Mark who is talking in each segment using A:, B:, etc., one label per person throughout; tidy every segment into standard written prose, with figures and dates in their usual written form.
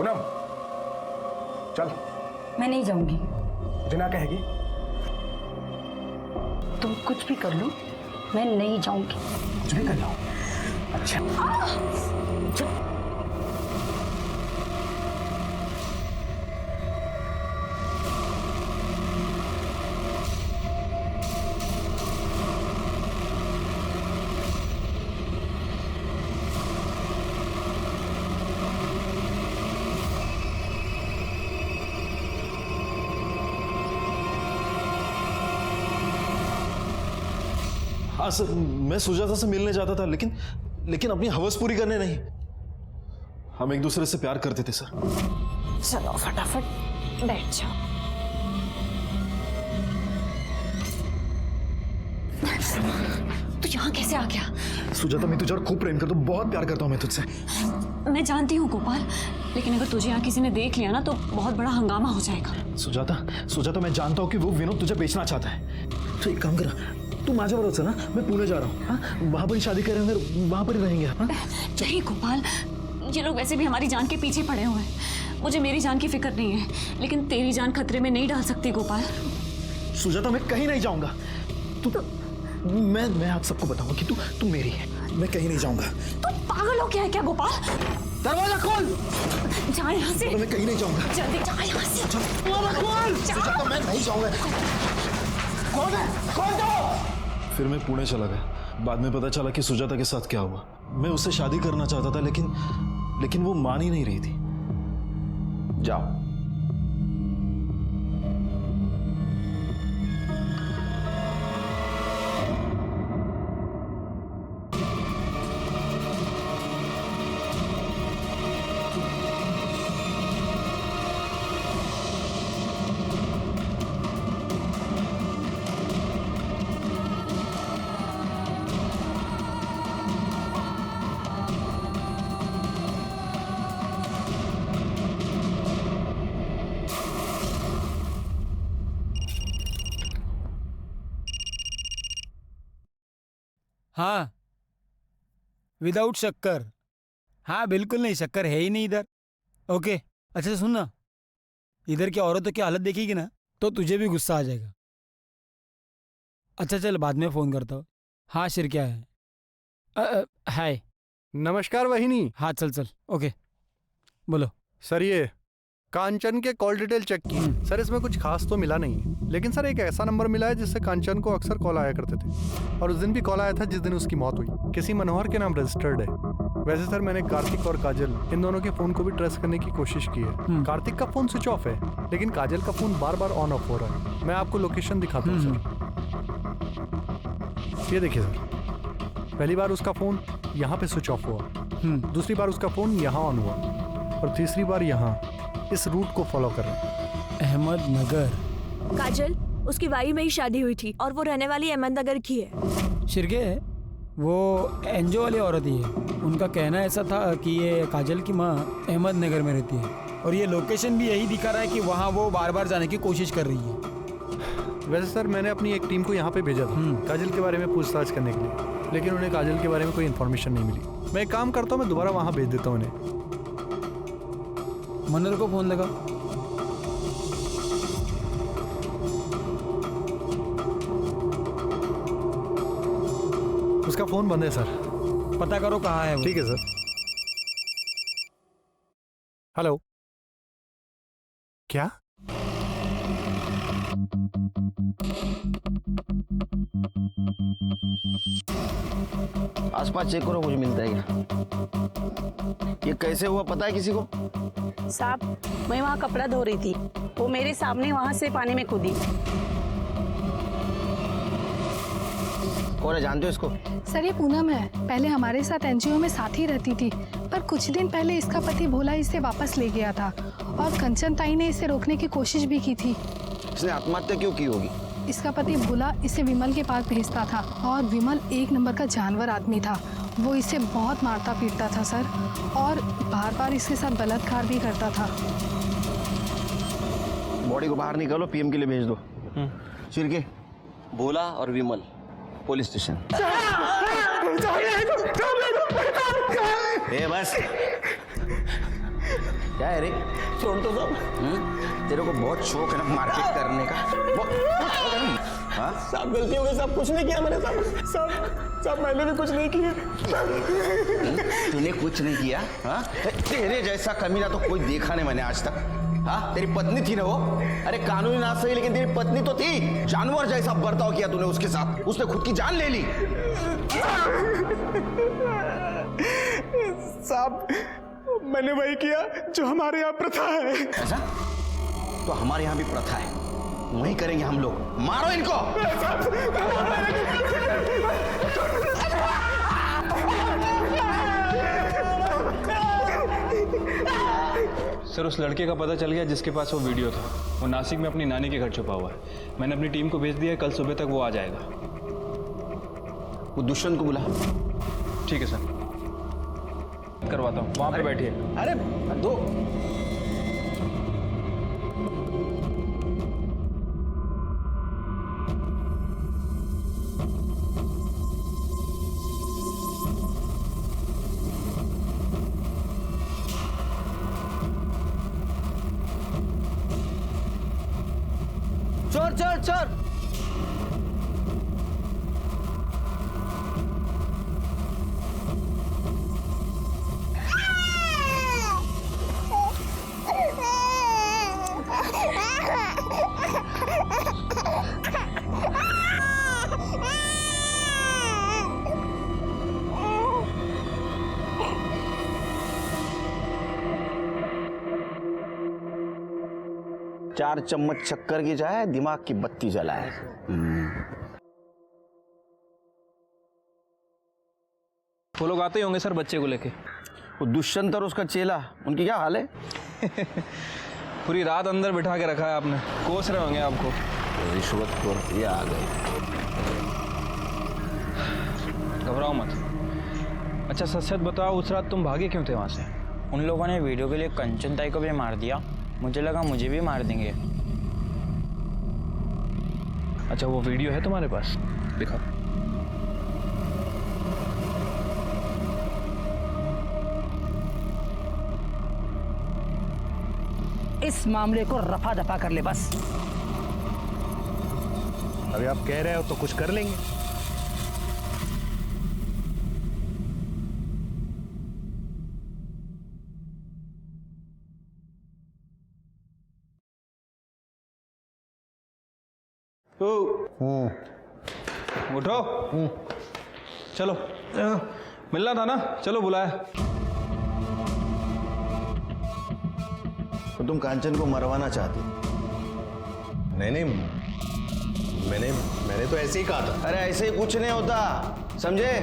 A: पूनम चल।
B: मैं नहीं जाऊंगी।
A: जिना कहेगी।
B: तुम कुछ भी कर लो, मैं नहीं जाऊंगी।
A: कुछ भी कर लो। अच्छा
C: हाँ सर, मैं सुजाता से मिलने जाता था, लेकिन अपनी हवस पूरी करने नहीं। हम एक दूसरे से प्यार करते थे सर।
B: चलो फटाफट बैठ जाओ। तू यहाँ कैसे आ गया?
C: सुजाता, मैं तुझे खूब प्रेम करता हूँ, बहुत प्यार करता हूँ मैं तुझसे।
D: मैं जानती हूँ गोपाल, लेकिन अगर तुझे यहाँ किसी ने देख लिया ना तो बहुत बड़ा हंगामा हो जाएगा।
C: सुजाता, मैं जानता हूँ कि वो विनोद तुझे बेचना चाहता है। तो एक काम करा, तू माझ्या बरोबर चल ना, मैं पुणे जा रहा हूँ। हाँ, वहां पर ही शादी करेंगे, वहां पर ही रहेंगे। हाँ?
D: नहीं गोपाल, ये लोग वैसे भी हमारी जान के पीछे पड़े हुए हैं। मुझे मेरी जान की फिक्र नहीं है, लेकिन तेरी जान खतरे में नहीं डाल सकती गोपाल।
C: सुजाता, मैं कहीं नहीं जाऊंगा। मैं आप सबको बताऊंगा कि तू मेरी है। मैं कहीं नहीं जाऊंगा।
D: तू पागल हो गया है क्या गोपाल?
C: दरवाजा खोल।
D: जा यहाँ से।
C: मैं कहीं नहीं जाऊंगा।
D: जल्दी जा यहाँ से।
C: सुजाता, मैं नहीं जाऊंगा। कौन है? कौन दो? फिर मैं पुणे चला गया। बाद में पता चला कि सुजाता के साथ क्या हुआ। मैं उससे शादी करना चाहता था, लेकिन वो मान ही नहीं रही थी। जाओ।
E: हाँ, विदाउट शक्कर। हाँ बिल्कुल नहीं, शक्कर है ही नहीं इधर। ओके, अच्छा सुन ना, इधर की औरतों की हालत देखेगी ना तो तुझे भी गुस्सा आ जाएगा। अच्छा चल, बाद में फ़ोन करता हूँ। हाँ शिर, क्या है? हाय।
F: नमस्कार वहिनी।
E: हाँ चल ओके, बोलो।
F: सर ये कांचन के कॉल डिटेल चेक की। सर इसमें कुछ खास तो मिला नहीं, लेकिन सर एक ऐसा नंबर मिला है जिससे कांचन को अक्सर कॉल आया करते थे, और उस दिन भी कॉल आया था जिस दिन उसकी मौत हुई। किसी मनोहर के नाम रजिस्टर्ड है। वैसे सर मैंने कार्तिक और काजल इन दोनों के फोन को भी ट्रेस करने की कोशिश की है। कार्तिक का फोन स्विच ऑफ है, लेकिन काजल का phone bar bar on off हो रहा है। मैं आपको लोकेशन दिखाता हूँ सर। ये देखिए सर, पहली बार उसका फोन यहाँ पे स्विच ऑफ हुआ, दूसरी बार उसका फोन यहाँ ऑन हुआ, और तीसरी बार यहाँ। इस रूट को फॉलो कर रहे हैं।
E: अहमदनगर।
G: काजल, उसकी वाई में ही शादी हुई थी और वो रहने वाली अहमदनगर की है।
E: शिरके, वो एनजीओ वाली औरत ही है। उनका कहना ऐसा था कि ये काजल की माँ अहमदनगर में रहती है, और ये लोकेशन भी यही दिखा रहा है कि वहाँ वो बार बार जाने की कोशिश कर रही है।
F: वैसे सर मैंने अपनी एक टीम को यहाँ पे भेजा था काजल के बारे में पूछताछ करने के लिए, लेकिन उन्हें काजल के बारे में कोई इन्फॉर्मेशन नहीं मिली। मैं एक काम करता हूँ, मैं दोबारा वहाँ भेज देता हूँ उन्हें।
E: मनोहर को फोन लगा।
F: उसका फोन बंद है सर।
E: पता करो कहाँ है वो।
F: ठीक है सर। हेलो, क्या?
H: आसपास चेक करो, कुछ मिलता है क्या? ये कैसे हुआ पता है किसी को?
I: साहब, मैं वहाँ कपड़ा धो रही थी, वो मेरे सामने वहाँ से पानी में कूदी।
H: कौन है, जानते हो इसको?
J: सर ये पूनम है, पहले हमारे साथ एनजीओ में साथ ही रहती थी, पर कुछ दिन पहले इसका पति भोला इसे वापस ले गया था, और कंचन ताई ने इसे रोकने की कोशिश भी की थी।
H: इसने आत्महत्या क्यों की होगी?
J: इसका पति भोला इसे विमल के पास भेजता था, और विमल एक नंबर का जानवर आदमी था। वो इसे बहुत मारता पीटता था सर, और बार बार इसके साथ बलात्कार भी करता था।
H: बॉडी को बाहर निकालो, पीएम के लिए भेज दो। चिरके, भोला और विमल पुलिस स्टेशन। ए बस, क्या है रे?
A: छोड़ तो साहब,
H: तेरे को बहुत शौक है ना मारपीट करने का? हाँ?
A: साहब गलती हो गई साहब, कुछ नहीं किया मैंने साहब मैंने भी कुछ नहीं किया।
H: तूने कुछ नहीं किया? हाँ? तेरे जैसा कमीना तो कोई देखा नहीं मैंने आज तक। हाँ? तेरी पत्नी थी ना वो? अरे कानूनी ना सही लेकिन तेरी पत्नी तो थी। जानवर जैसा बर्ताव किया तूने उसके साथ, उसने खुद की जान ले ली।
A: साहब मैंने वही किया जो हमारे यहाँ प्रथा है।
H: ऐसा? तो हमारे यहाँ भी प्रथा है, वही करेंगे हम लोग। मारो इनको।
K: सर उस लड़के का पता चल गया जिसके पास वो वीडियो था। वो नासिक में अपनी नानी के घर छुपा हुआ है। मैंने अपनी टीम को भेज दिया है, कल सुबह तक वो आ जाएगा।
H: वो दुष्यंत को बुला।
K: ठीक है सर, करवाता हूँ, वहाँ पे बैठिए।
H: अरे दो
A: चोर चोर चोर।
H: चार चम्मच शक्कर की चाय, दिमाग की बत्ती जलाए।
K: वो लोग आते ही होंगे सर बच्चे को लेके।
H: वो दुष्यंत और उसका चेला, उनकी क्या हाल है?
K: पूरी रात अंदर बिठा के रखा है आपने, कोस रहे होंगे आपको।
H: रिश्वतखोर ये आ गए।
K: घबराओ मत। अच्छा सच सच बताओ, उस रात तुम भागे क्यों थे वहाँ से?
L: उन लोगों ने वीडियो के लिए कंचन ताई को भी मार दिया, मुझे लगा मुझे भी मार देंगे।
K: अच्छा वो वीडियो है तुम्हारे पास? दिखाओ।
I: इस मामले को रफा दफा कर ले बस।
A: अभी आप कह रहे हो तो कुछ कर लेंगे।
K: उठो, चलो। मिलना था ना, चलो बुलाया।
H: तो तुम कांचन को मरवाना चाहते?
A: नहीं मैंने तो ऐसे ही कहा था।
H: अरे ऐसे ही कुछ नहीं होता, समझे?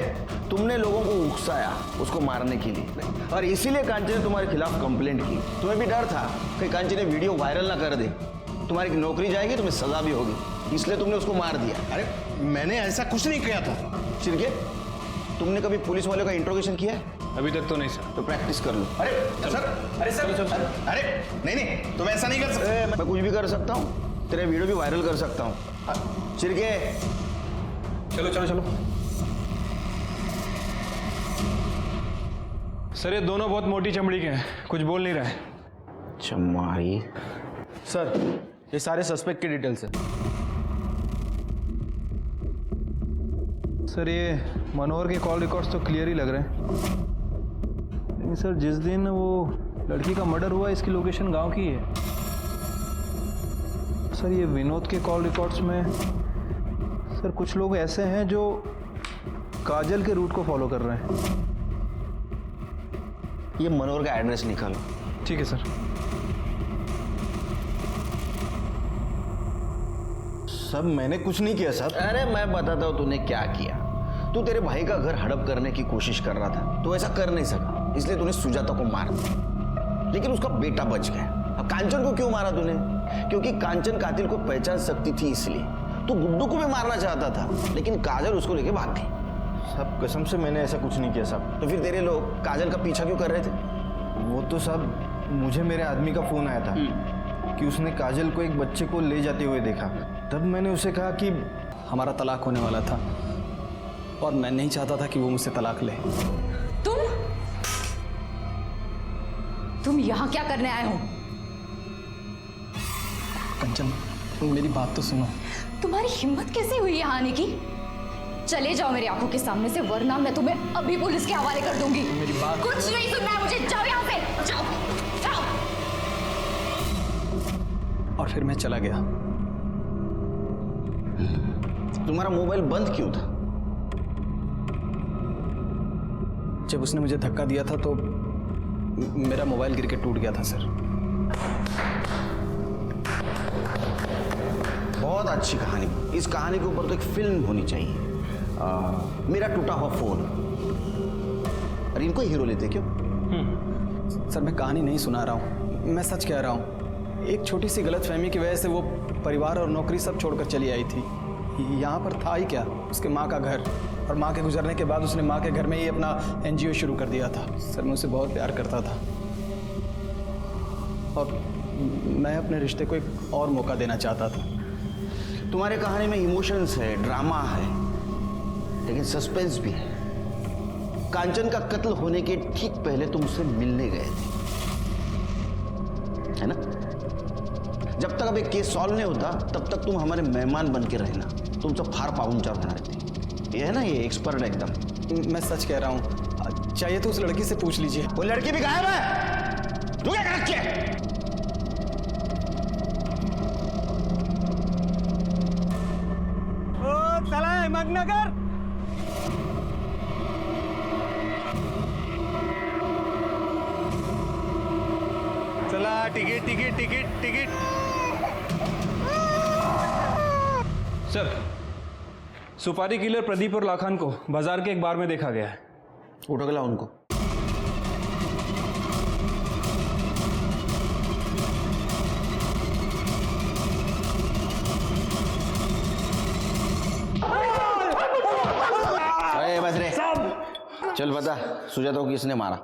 H: तुमने लोगों को उकसाया उसको मारने के लिए, और इसीलिए कांचन ने तुम्हारे खिलाफ कंप्लेंट की। तुम्हें भी डर था कि कांचन ने वीडियो वायरल ना कर दे, तुम्हारी नौकरी जाएगी, तुम्हें सजा भी होगी, इसलिए तुमने उसको मार दिया।
A: अरे मैंने ऐसा कुछ नहीं किया था।
H: चिरके, तुमने कभी पुलिस वालों का इंट्रोगेशन किया है?
K: अभी तक तो नहीं सर।
H: तो प्रैक्टिस कर लो।
A: अरे सर, अरे नहीं तुम ऐसा नहीं कर सकते।
H: मैं कुछ भी कर सकता हूँ, तेरे वीडियो भी वायरल कर सकता हूँ। चिरके,
K: चलो चलो चलो। सर ये दोनों बहुत मोटी चमड़ी के हैं, कुछ बोल नहीं रहे।
H: चमारी
C: सर ये सारे सस्पेक्ट की डिटेल्स है।
K: सर ये मनोहर के कॉल रिकॉर्ड्स तो क्लियर ही लग रहे हैं, लेकिन सर जिस दिन वो लड़की का मर्डर हुआ इसकी लोकेशन गांव की है। सर ये विनोद के कॉल रिकॉर्ड्स में सर कुछ लोग ऐसे हैं जो काजल के रूट को फॉलो कर रहे हैं।
H: ये मनोहर का एड्रेस निकालो।
K: ठीक है सर।
H: सब मैंने कुछ नहीं किया साहब। अरे मैं बताता हूँ तूने क्या किया। तू तेरे भाई का घर हड़प करने की कोशिश कर रहा था, तो ऐसा कर नहीं सका, इसलिए तूने सुजाता को मार दिया, लेकिन उसका बेटा बच गया। अब कांचन को क्यों मारा तूने? क्योंकि कांचन कातिल को पहचान सकती थी, इसलिए। तू गुड्डू को भी मारना चाहता था, लेकिन काजल उसको लेके भाग गई।
C: साहब कसम से मैंने ऐसा कुछ नहीं किया साहब।
H: तो फिर तेरे लोग काजल का पीछा क्यों कर रहे थे?
C: वो तो साहब मुझे मेरे आदमी का फोन आया था कि उसने काजल को एक बच्चे को ले जाते हुए देखा। तब मैंने उसे कहा कि
M: हमारा तलाक होने वाला था और मैं नहीं चाहता था कि वो मुझसे तलाक ले।
B: तुम यहाँ क्या करने आए हो?
M: कंचन, मेरी बात तो सुनो।
B: तुम्हारी हिम्मत कैसे हुई यहाँ आने की? चले जाओ मेरी आंखों के सामने से, वरना मैं तुम्हें अभी पुलिस के हवाले कर दूंगी।
M: मेरी बात।
B: कुछ नहीं सुनना है मुझे, जाओ यहाँ से, जाओ जाओ।
M: और फिर मैं चला गया।
H: तुम्हारा मोबाइल बंद क्यों था?
M: जब उसने मुझे धक्का दिया था तो मेरा मोबाइल गिर के टूट गया था सर।
H: बहुत अच्छी कहानी। इस कहानी के ऊपर तो एक फिल्म होनी चाहिए। मेरा टूटा हुआ फोन। अरे इनको हीरो लेते क्यों?
M: सर मैं कहानी नहीं सुना रहा हूँ, मैं सच कह रहा हूँ। एक छोटी सी गलतफहमी की वजह से वो परिवार और नौकरी सब छोड़कर चली आई थी। यहाँ पर था ही क्या, उसके माँ का घर, और माँ के गुजरने के बाद उसने माँ के घर में ही अपना NGO शुरू कर दिया था। सर मैं उसे बहुत प्यार करता था और मैं अपने रिश्ते को एक और मौका देना चाहता था।
H: तुम्हारे कहानी में इमोशंस है, ड्रामा है, लेकिन सस्पेंस भी है। कांचन का कत्ल होने के ठीक पहले तुम उससे मिलने गए थे, है ना? जब तक अब एक केस सॉल्व नहीं होता तब तक तुम हमारे मेहमान बन के रहना। तुमचं फार पाहुणचार होणार आहे। ये है ना, ये एक्सपर्ट एकदम।
M: मैं सच कह रहा हूँ, चाहिए तो उस लड़की से पूछ लीजिए।
H: वो लड़की भी गायब है। तू क्या कर रखी है?
K: चला अहमदनगर। चला, ticket ticket ticket ticket.
N: Sir, सुपारी किलर प्रदीप और लाखान को बाजार के एक बार में देखा गया है।
H: उठो गला उनको। अरे बस रे, चल बता, सुजाता को किसने मारा?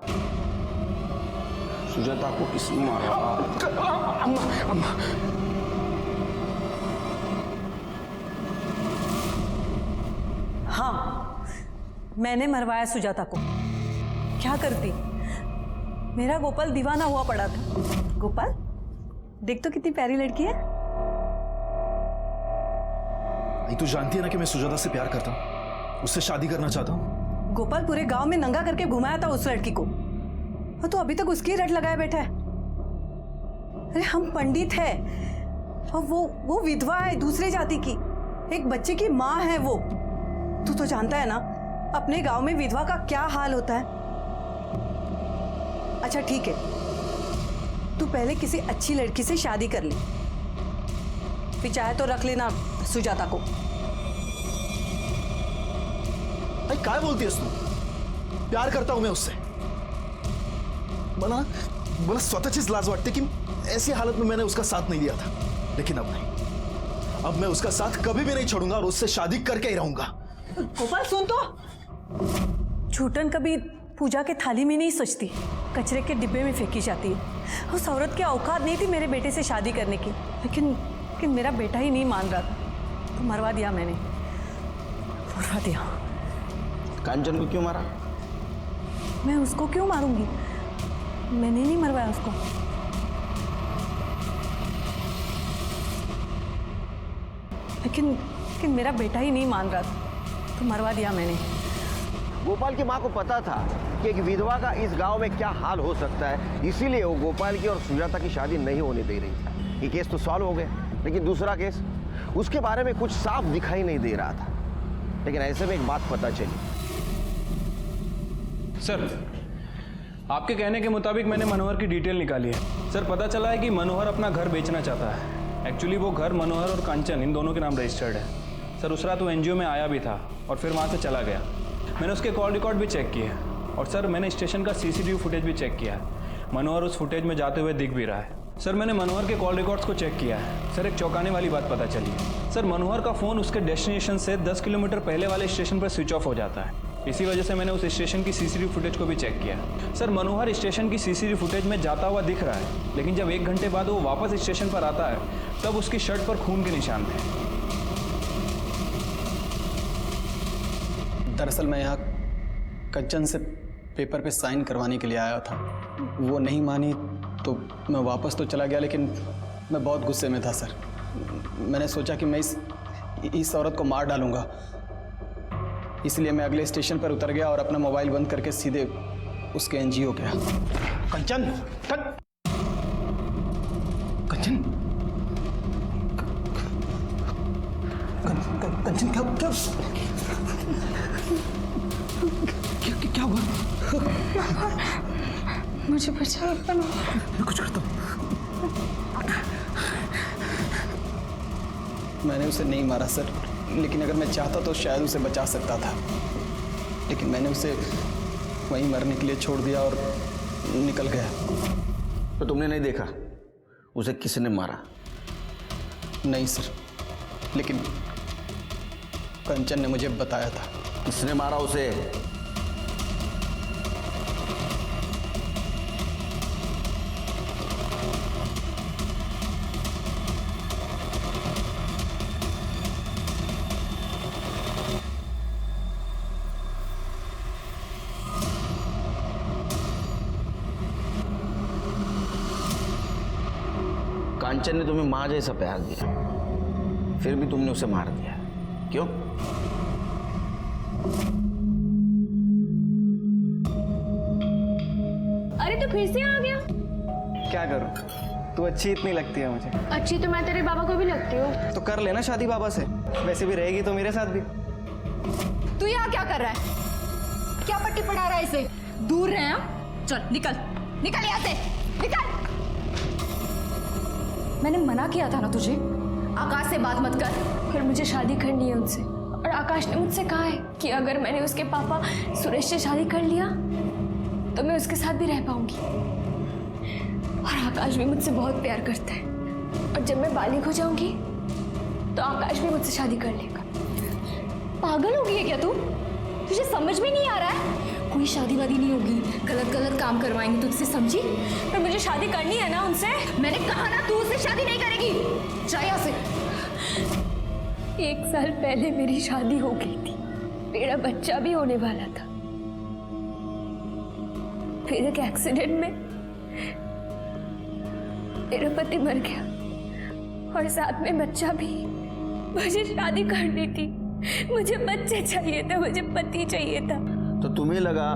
H: सुजाता को किसने मारा?
K: अम्मा।
I: हाँ, मैंने मरवाया सुजाता को। क्या करती? मेरा गोपाल दीवाना हुआ पड़ा था। गोपाल, देख तो कितनी प्यारी लड़की है।
C: तू जानती है ना कि मैं सुजाता से प्यार करता हूँ, उससे शादी करना चाहता हूँ।
I: गोपाल पूरे गांव में नंगा करके घुमाया था उस लड़की को, और तो अभी तक उसकी रट लगाए बैठा है। अरे हम पंडित है और वो विधवा है, दूसरे जाति की, एक बच्चे की माँ है वो। तू तो जानता है ना अपने गांव में विधवा का क्या हाल होता है। अच्छा ठीक है, तू पहले किसी अच्छी लड़की से शादी कर ले, फिर चाहे तो रख लेना सुजाता को।
C: अरे काय बोलतीयस तू? प्यार करता हूं मैं उससे। मला स्वतःचीच लाज वाटते कि ऐसी हालत में मैंने उसका साथ नहीं दिया था, लेकिन अब नहीं। अब मैं उसका साथ कभी भी नहीं छोड़ूंगा और उससे शादी करके ही रहूंगा।
I: गोपाल सुन तो, छूटन कभी पूजा के थाली में नहीं सजती, कचरे के डिब्बे में फेंकी जाती है। उस औरत की औकात नहीं थी मेरे बेटे से शादी करने की, लेकिन मेरा बेटा ही नहीं मान रहा था, तो मरवा दिया मैंने, मरवा दिया।
H: कांचन को क्यों मारा?
I: मैं उसको क्यों मारूंगी? मैंने नहीं मरवाया उसको। लेकिन मेरा बेटा ही नहीं मान रहा था, तो मरवा दिया मैंने।
H: गोपाल की माँ को पता था कि एक विधवा का इस गांव में क्या हाल हो सकता है, इसीलिए वो गोपाल की और सुजाता की शादी नहीं होने दे रही थी। ये केस तो सॉल्व हो गया, लेकिन दूसरा केस, उसके बारे में कुछ साफ दिखाई नहीं दे रहा था। लेकिन ऐसे में एक बात पता चली।
N: सर, आपके कहने के मुताबिक मैंने मनोहर की डिटेल निकाली है। सर, पता चला है कि मनोहर अपना घर बेचना चाहता है। एक्चुअली वो घर मनोहर और कांचन इन दोनों के नाम रजिस्टर्ड है। सर, उस रात वो NGO में आया भी था और फिर वहाँ से चला गया। मैंने उसके कॉल रिकॉर्ड भी चेक किए और सर मैंने स्टेशन का CCTV फुटेज भी चेक किया है। मनोहर उस फुटेज में जाते हुए दिख भी रहा है। सर, मैंने मनोहर के कॉल रिकॉर्ड्स को चेक किया है। सर, एक चौंकाने वाली बात पता चली है। सर, मनोहर का फ़ोन उसके डेस्टिनेशन से 10 किलोमीटर पहले वाले स्टेशन पर स्विच ऑफ हो जाता है। इसी वजह से मैंने उस स्टेशन की CCTV फुटेज को भी चेक किया। सर, मनोहर स्टेशन की CCTV फुटेज में जाता हुआ दिख रहा है, लेकिन जब 1 घंटे बाद वो वापस स्टेशन पर आता है तब उसकी शर्ट पर खून के निशान थे।
M: दरअसल मैं यहाँ कंचन से पेपर पे साइन करवाने के लिए आया था। वो नहीं मानी तो मैं वापस तो चला गया, लेकिन मैं बहुत गुस्से में था सर। मैंने सोचा कि मैं इस औरत को मार डालूंगा, इसलिए मैं अगले स्टेशन पर उतर गया और अपना मोबाइल बंद करके सीधे उसके एनजीओ गया।
A: कंचन कंचन कंचन क्या हुआ?
B: मुझे बचाओ।
A: मैं कुछ करता हूँ।
M: मैंने उसे नहीं मारा सर, लेकिन अगर मैं चाहता तो शायद उसे बचा सकता था, लेकिन मैंने उसे वहीं मरने के लिए छोड़ दिया और निकल गया।
H: तो तुमने नहीं देखा उसे किसने मारा?
M: नहीं सर, लेकिन कंचन ने मुझे बताया था।
H: किसने मारा उसे? कांचन ने तुम्हें मां जैसा प्यार दिया, फिर भी तुमने उसे मार दिया। क्यों?
D: अरे तो फिर से आ गया।
M: क्या करूं, तू अच्छी इतनी लगती है मुझे।
D: अच्छी तो मैं तेरे बाबा को भी लगती हूँ।
M: तो कर लेना शादी बाबा से, वैसे भी रहेगी तो मेरे साथ भी।
B: तू यहाँ क्या कर रहा है? क्या पट्टी पढ़ा रहा है इसे? दूर रहे हम। चल निकल निकल यहाँ से, निकल। मैंने मना किया था ना तुझे, आकाश से बात मत कर।
D: फिर मुझे शादी करनी है उनसे, और आकाश ने मुझसे कहा है कि अगर मैंने उसके पापा सुरेश से शादी कर लिया तो मैं उसके साथ भी रह पाऊंगी। और आकाश भी मुझसे बहुत प्यार करता है, और जब मैं बालिग हो जाऊंगी तो आकाश भी मुझसे शादी कर लेगा।
B: पागल हो गई है क्या तू? तुझे समझ में नहीं आ रहा है? कोई शादी वादी नहीं होगी, गलत गलत काम करवाएंगे तुझसे, समझी?
D: पर मुझे शादी करनी है ना उनसे।
B: मैंने कहा ना, तू उससे शादी नहीं करेगी। जा यहाँ से।
D: 1 साल पहले मेरी शादी हो गई थी, मेरा बच्चा भी होने वाला था। फिर एक एक्सीडेंट में मेरा पति मर गया, और साथ में बच्चा भी। मुझे शादी करनी थी, मुझे बच्चे चाहिए था, मुझे पति चाहिए था।
H: तो तुम्हें लगा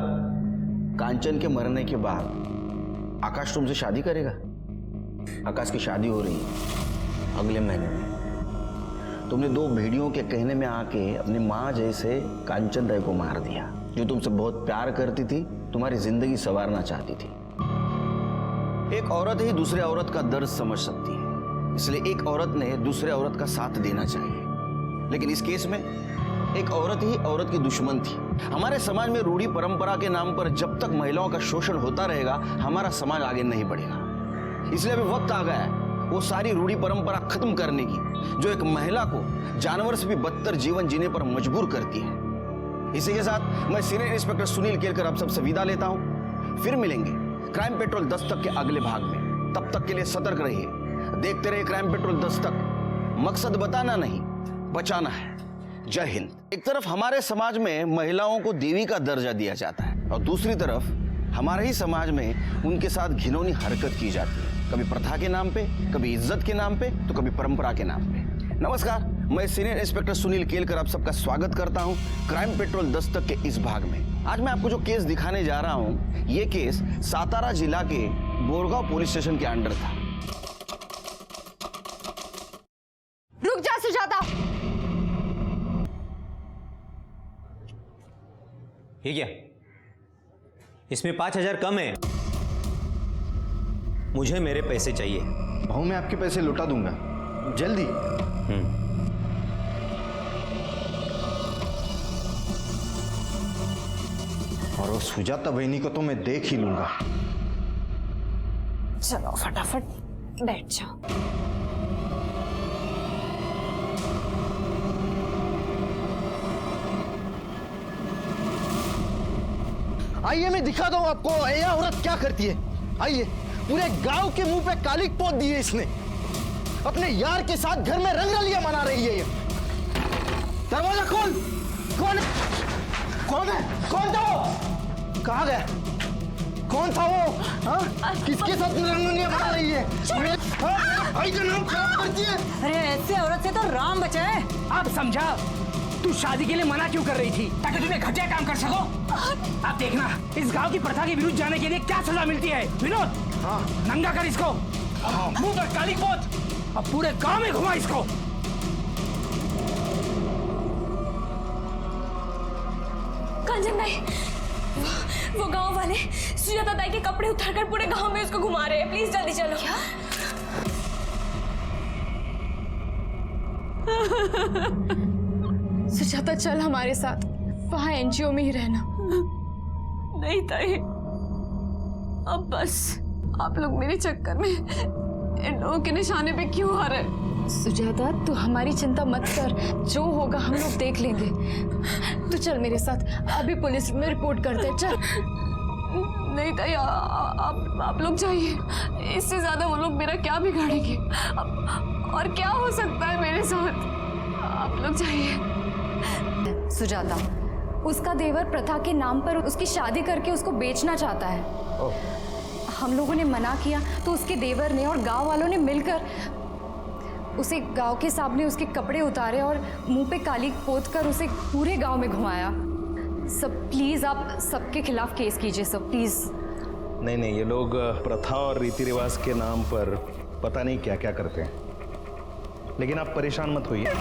H: कांचन के मरने के बाद आकाश तुमसे शादी करेगा? आकाश की शादी हो रही है अगले महीने में। तुमने 2 भेड़ियों के कहने में आके अपनी माँ जैसे कांचन राय को मार दिया, जो तुमसे बहुत प्यार करती थी, तुम्हारी जिंदगी संवारना चाहती थी। एक औरत ही दूसरे औरत का दर्द समझ सकती है, इसलिए एक औरत ने दूसरे औरत का साथ देना चाहिए। लेकिन इस केस में एक औरत ही औरत की दुश्मन थी। हमारे समाज में रूढ़ी परंपरा के नाम पर जब तक महिलाओं का शोषण होता रहेगा, हमारा समाज आगे नहीं बढ़ेगा। इसलिए अभी वक्त आ गया है वो सारी रूढ़ी परंपरा खत्म करने की, जो एक महिला को जानवर से भी बदतर जीवन जीने पर मजबूर करती है। इसी के साथ मैं सीनियर इंस्पेक्टर सुनील केलकर आप सबसे विदा लेता हूं। फिर मिलेंगे क्राइम पेट्रोल दस्तक के अगले भाग में। तब तक के लिए सतर्क रहिए, देखते रहिए क्राइम पेट्रोल दस्तक। मकसद बताना नहीं, बचाना है। जय हिंद। एक तरफ हमारे समाज में महिलाओं को देवी का दर्जा दिया जाता है, और दूसरी तरफ हमारे ही समाज में उनके साथ घिनौनी हरकत की जाती है, कभी प्रथा के नाम पे, कभी इज्जत के नाम पे, तो कभी परंपरा के नाम पे। नमस्कार, मैं सीनियर इंस्पेक्टर सुनील केलकर आप सबका स्वागत करता हूं क्राइम पेट्रोल दस्तक के इस भाग में। आज मैं आपको जो केस दिखाने जा रहा हूं, ये केस सातारा जिला के बोरगांव पुलिस स्टेशन के अंडर था।
B: रुक जा सुजाता।
O: ये क्या? इसमें 5000 कम है। मुझे मेरे पैसे चाहिए।
A: भाऊ मैं आपके पैसे लौटा दूंगा, जल्दी। और वो सुजाता बहनी को तो मैं देख ही लूंगा।
D: चलो फटाफट बैठ जाओ।
A: आइए मैं दिखाता हूं आपको ये औरत क्या करती है। आइए, पूरे गांव के मुंह पे कालिक पोत दी है इसने। अपने यार के साथ घर में रंगरलियां मना रही है ये। दरवाजा खोल। कौन है? कौन है? कौन था वो? कहां गया? कौन था वो? हाँ? किसके साथ रंगरलियां मना रही है? हाँ? भाई का नाम खराब करती है।
I: अरे ऐसे औरत से तो राम बचाए।
E: अब समझा तू शादी के लिए मना क्यों कर रही थी, ताकि तुम्हें घटिया काम कर सको। अब देखना इस गांव की प्रथा के विरुद्ध जाने के लिए क्या सजा मिलती है। विनोद, हाँ नंगा कर इसको, मुंह पर काली पोत और पूरे गांव में घुमा इसको।
D: कांचन भाई, वो गांव वाले सुजाता ताई के कपड़े उतारकर पूरे गांव में उसको घुमा रहे हैं। प्लीज जल्दी चलो। क्या? सुजाता चल हमारे साथ, वहां एनजीओ में ही रहना। नहीं ताई, अब बस आप लोग मेरे चक्कर में इन लोगों के निशाने पे क्यों आ रहे? सुजाता तू हमारी चिंता मत कर, जो होगा हम लोग देख लेंगे। तू चल मेरे साथ, अभी पुलिस में रिपोर्ट करते हैं। चल। नहीं ताई, आप लोग जाइए, इससे ज्यादा वो लोग मेरा क्या बिगाड़ेंगे? और क्या हो सकता है मेरे साथ? आप लोग जाइए।
B: सुजाता, उसका देवर प्रथा के नाम पर उसकी शादी करके उसको बेचना चाहता है। हम लोगों ने मना किया तो उसके देवर ने और गांव वालों ने मिलकर उसे गांव के सामने उसके कपड़े उतारे और मुंह पे काली पोत कर उसे पूरे गांव में घुमाया। सब प्लीज आप सबके खिलाफ केस कीजिए सब, प्लीज।
H: नहीं नहीं, ये लोग प्रथा और रीति रिवाज के नाम पर पता नहीं क्या क्या करते हैं, लेकिन आप परेशान मत होइए।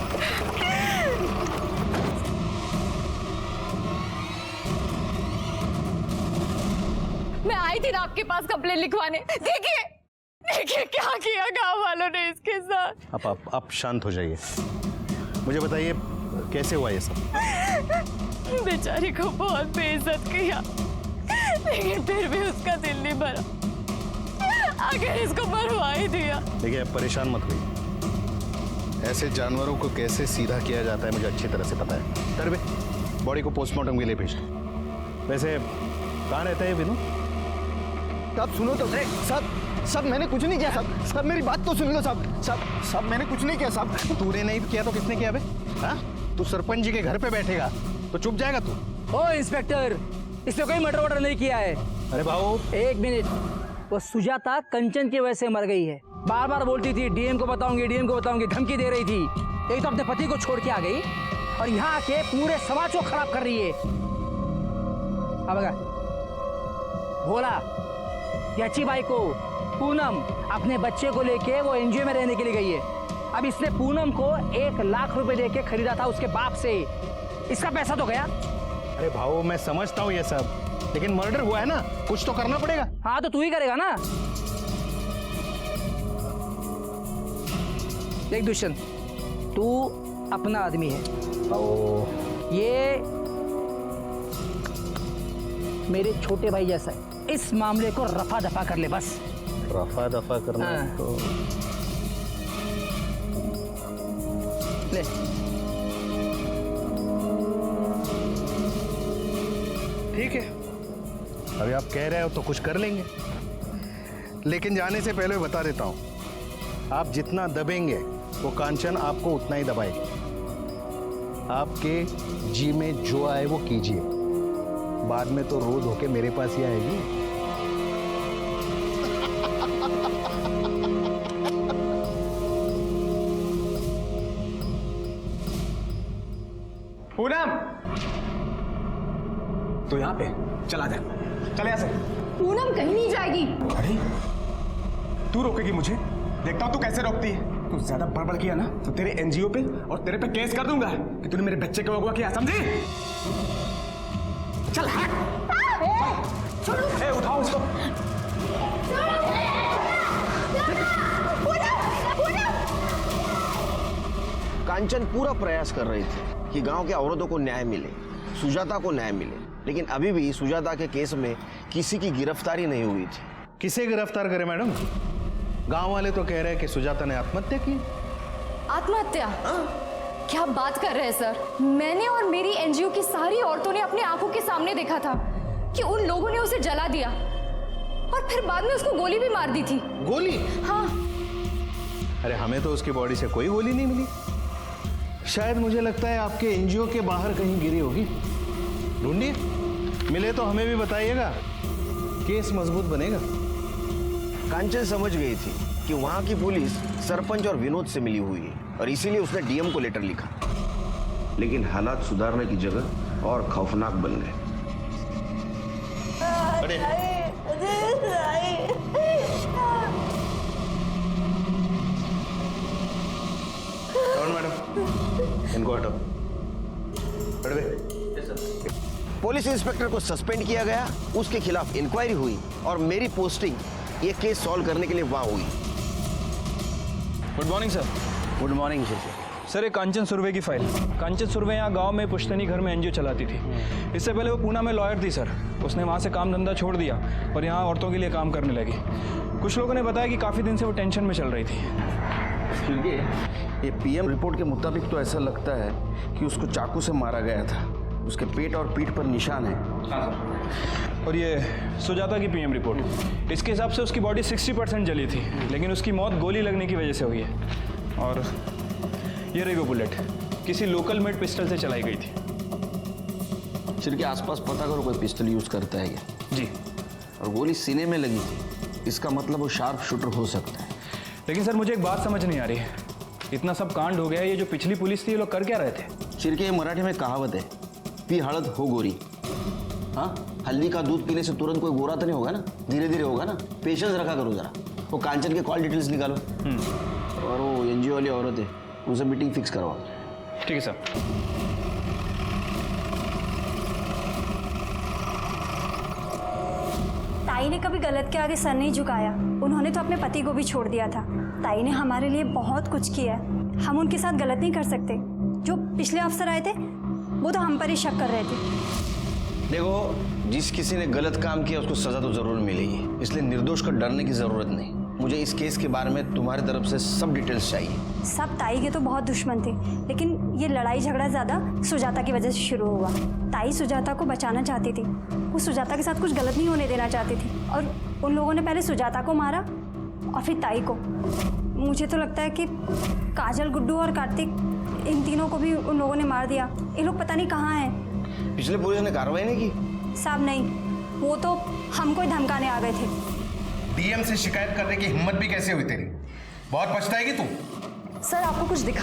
D: मैं आई थी ना आपके पास कंप्लेंट लिखवाने। देखिए देखिए क्या किया गांव वालों ने इसके साथ।
H: आप शांत हो जाइए। मुझे बताइए कैसे हुआ ये सब?
D: बेचारी को बहुत बेइज्जत किया, लेकिन फिर भी उसका दिल नहीं भरा। आखिर इसको मरवा ही दिया।
H: देखिए आप परेशान मत होइए। ऐसे जानवरों को कैसे सीधा किया जाता है मुझे अच्छी तरह से पता है। तरबे, बॉडी को पोस्टमार्टम के लिए भेज दो। वैसे कहाँ रहता है विनोद?
A: साहब सुनो तो। सब मैंने कुछ नहीं किया साहब। सब मेरी बात तो सुन लो साहब। सब मैंने कुछ नहीं किया साहब।
H: तूने नहीं किया तो किसने किया बे? हाँ? तू सरपंच जी के घर पे बैठेगा तो चुप जाएगा तू?
E: ओ इंस्पेक्टर, इसने कोई मर्डर वर्डर नहीं किया है।
H: अरे भाऊ
E: एक मिनट, वो सुजाता कंचन की वजह से मर गई है। बार बार बोलती थी डीएम को बताऊंगी, डीएम को बताऊंगी, धमकी दे रही थी। एक तो अपने पति को छोड़ के आ गई और यहाँ आके पूरे समाज को खराब कर रही है। अब भोला, याची बाई को पूनम अपने बच्चे को लेके वो एनजीओ में रहने के लिए गई है। अब इसने पूनम को 1 लाख रुपए देके खरीदा था उसके बाप से। इसका पैसा तो गया।
H: अरे भाऊ मैं समझता हूँ ये सब, लेकिन मर्डर हुआ है ना, कुछ तो करना पड़ेगा।
E: हाँ तो तू ही करेगा ना। देख दुष्यंत, तू अपना आदमी है। ये मेरे छोटे भाई जैसा है। इस मामले को रफा दफा कर ले बस।
H: रफा दफा करना तो
E: ले।
H: ठीक है, अभी आप कह रहे हो तो कुछ कर लेंगे, लेकिन जाने से पहले बता देता हूं, आप जितना दबेंगे वो कांचन आपको उतना ही दबाएगी। आपके जी में जो आए वो कीजिए, बाद में तो रोज होके मेरे पास ही आएगी।
M: पूनम, तो यहाँ पे चला जा, चले यहाँ से।
B: पूनम कहीं नहीं जाएगी।
M: अरे तू रोकेगी मुझे? देखता हूँ तू कैसे रोकती है। तू ज्यादा बड़बड़ किया ना तो तेरे एनजीओ पे और तेरे पे केस कर दूंगा कि तूने मेरे बच्चे को अगवा किया, समझी? चल हट। ए, उठाओ इसको।
H: कांचन पूरा प्रयास कर रही थी कि गांव के औरतों को न्याय मिले, सुजाता को न्याय मिले, लेकिन अभी भी सुजाता के केस में किसी की गिरफ्तारी नहीं हुई थी। किसे गिरफ्तार करे मैडम? गांव वाले तो कह रहे हैं कि सुजाता ने आत्महत्या की।
B: आत्महत्या? क्या बात कर रहे हैं सर? मैंने और मेरी एनजीओ की सारी औरतों ने अपने आंखों के सामने देखा था कि उन लोगों ने उसे जला दिया और फिर बाद में उसको गोली भी मार दी थी।
H: गोली?
B: हाँ।
H: अरे हमें तो उसकी बॉडी से कोई गोली नहीं मिली। शायद मुझे लगता है आपके एनजीओ के बाहर कहीं गिरी होगी। ढूंढिए, मिले तो हमें भी बताइएगा केस मजबूत बनेगा। कांचन समझ गई थी कि वहां की पुलिस सरपंच और विनोद से मिली हुई है और इसीलिए उसने डीएम को लेटर लिखा। लेकिन हालात सुधारने की जगह और खौफनाक बन गए। मैडम इनको हटाओ। पुलिस इंस्पेक्टर को सस्पेंड किया गया, उसके खिलाफ इंक्वायरी हुई और मेरी पोस्टिंग ये केस सॉल्व करने के लिए वहां हुई।
N: Good morning sir.
H: Good morning
N: sir, ये कांचन सुर्वे की फाइल। कांचन सुर्वे यहाँ गांव में पुश्तैनी घर में एनजीओ चलाती थी। इससे पहले वो पूना में लॉयर थी सर। उसने वहाँ से काम धंधा छोड़ दिया और यहाँ औरतों के लिए काम करने लगी। कुछ लोगों ने बताया कि काफ़ी दिन से वो टेंशन में चल रही थी।
H: क्योंकि ये पीएम रिपोर्ट के मुताबिक तो ऐसा लगता है कि उसको चाकू से मारा गया था। उसके पेट और पीठ पर निशान है।
N: हाँ सर। और ये सुजाता की पीएम रिपोर्ट, इसके हिसाब से उसकी बॉडी 60% जली थी, लेकिन उसकी मौत गोली लगने की वजह से हुई है। और ये रही वो बुलेट, किसी लोकल मेड पिस्टल से चलाई गई थी।
H: सिर के आसपास पता करो कोई पिस्टल यूज करता है क्या?
N: जी।
H: और गोली सीने में लगी थी, इसका मतलब वो शार्प शूटर हो सकता है।
N: लेकिन सर मुझे एक बात समझ नहीं आ रही है, इतना सब कांड हो गया, ये जो पिछली पुलिस थी ये लोग कर क्या रहे थे?
H: सिर के मराठी में कहावत है, पी हड़द हो गोरी। हाँ, हल्दी का दूध पीने से तुरंत कोई गोरा तो नहीं होगा ना, धीरे धीरे होगा ना। पेशेंस रखा करो जरा। वो कांचन के कॉल डिटेल्स निकालो और वो एनजीओ वाली औरत है उनसे मीटिंग फिक्स करवाओ।
N: ठीक है सर।
P: ताई ने कभी गलत के आगे सर नहीं झुकाया। उन्होंने तो अपने पति को भी छोड़ दिया था। ताई ने हमारे लिए बहुत कुछ किया है, हम उनके साथ गलत नहीं कर सकते। जो पिछले अफसर आए थे वो तो हम पर ही शक कर रहे थे।
H: देखो, जिस किसी ने गलत काम किया उसको सजा तो जरूर मिलेगी, इसलिए निर्दोष को डरने की जरूरत नहीं। मुझे इस केस के बारे में तुम्हारी तरफ से सब डिटेल्स चाहिए।
P: सब ताई के तो बहुत दुश्मन थे, लेकिन ये लड़ाई झगड़ा ज़्यादा सुजाता की वजह से शुरू हुआ। ताई सुजाता को बचाना चाहती थी, वो सुजाता के साथ कुछ गलत नहीं होने देना चाहती थी, और उन लोगों ने पहले सुजाता को मारा और फिर ताई को। मुझे तो लगता है कि काजल, गुड्डू और कार्तिक, इन तीनों को भी उन लोगों ने मार दिया। ये लोग पता नहीं कहाँ हैं।
H: पिछले पुलिस ने कार्रवाई नहीं की?
P: साहब नहीं, वो तो हमको ही धमकाने आ गए थे।
Q: डीएम से शिकायत करने की हिम्मत भी कैसे हुई तेरी? बहुत पछताएगी तू।
B: सर आपको कुछ दिखा